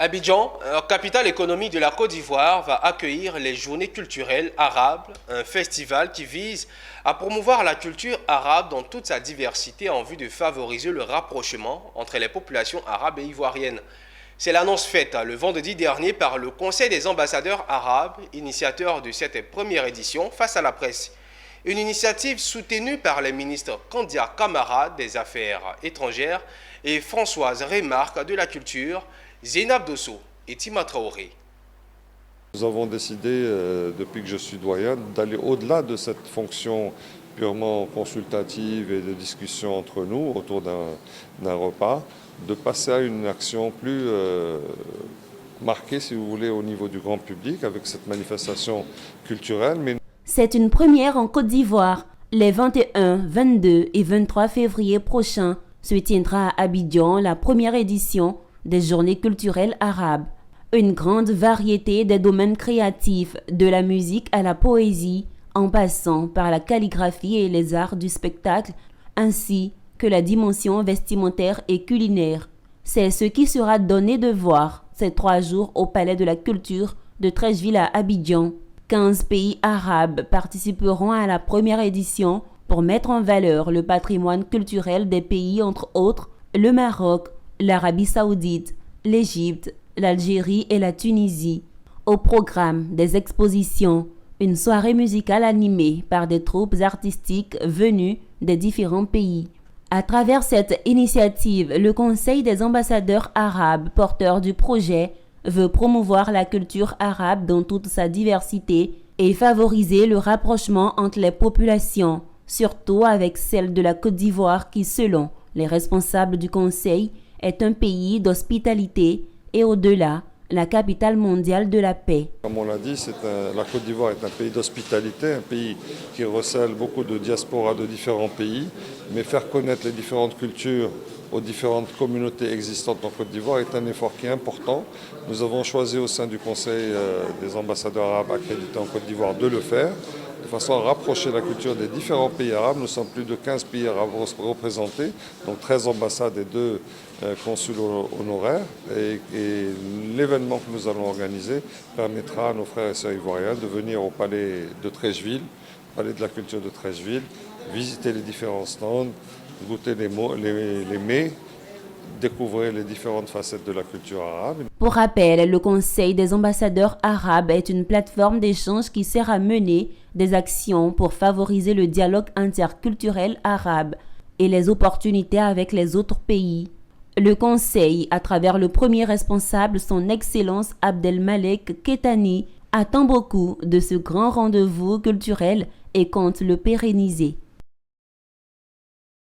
Abidjan, capitale économique de la Côte d'Ivoire, va accueillir les Journées culturelles arabes, un festival qui vise à promouvoir la culture arabe dans toute sa diversité en vue de favoriser le rapprochement entre les populations arabes et ivoiriennes. C'est l'annonce faite le vendredi dernier par le Conseil des ambassadeurs arabes, initiateur de cette première édition, face à la presse. Une initiative soutenue par les ministres Kandia Camara des Affaires étrangères et Françoise Remarque de la Culture, Zénab Dosso et Tima Traoré. Nous avons décidé, depuis que je suis doyen, d'aller au-delà de cette fonction purement consultative et de discussion entre nous autour d'un repas, de passer à une action plus marquée, si vous voulez, au niveau du grand public avec cette manifestation culturelle. C'est une première en Côte d'Ivoire. Les 21, 22 et 23 février prochains se tiendra à Abidjan la première édition des Journées culturelles arabes. Une grande variété des domaines créatifs, de la musique à la poésie, en passant par la calligraphie et les arts du spectacle, ainsi que la dimension vestimentaire et culinaire. C'est ce qui sera donné de voir ces 3 jours au Palais de la Culture de Treichville à Abidjan. 15 pays arabes participeront à la première édition pour mettre en valeur le patrimoine culturel des pays, entre autres le Maroc, l'Arabie saoudite, l'Égypte, l'Algérie et la Tunisie. Au programme des expositions, une soirée musicale animée par des troupes artistiques venues des différents pays. À travers cette initiative, le Conseil des ambassadeurs arabes, porteur du projet, veut promouvoir la culture arabe dans toute sa diversité et favoriser le rapprochement entre les populations, surtout avec celle de la Côte d'Ivoire qui, selon les responsables du Conseil, est un pays d'hospitalité et au-delà, la capitale mondiale de la paix. Comme on l'a dit, la Côte d'Ivoire est un pays d'hospitalité, un pays qui recèle beaucoup de diaspora de différents pays, mais faire connaître les différentes cultures aux différentes communautés existantes en Côte d'Ivoire est un effort qui est important. Nous avons choisi au sein du Conseil des ambassadeurs arabes accrédités en Côte d'Ivoire de le faire, de façon à rapprocher la culture des différents pays arabes. Nous sommes plus de 15 pays arabes représentés, donc 13 ambassades et 2 consuls honoraires. Et l'événement que nous allons organiser permettra à nos frères et sœurs ivoiriens de venir au palais de Treichville, palais de la culture de Treichville, visiter les différents stands, goûter les mets, découvrir les différentes facettes de la culture arabe. Pour rappel, le Conseil des ambassadeurs arabes est une plateforme d'échange qui sert à mener des actions pour favoriser le dialogue interculturel arabe et les opportunités avec les autres pays. Le Conseil, à travers le premier responsable, son Excellence Abdelmalek Kettani, attend beaucoup de ce grand rendez-vous culturel et compte le pérenniser.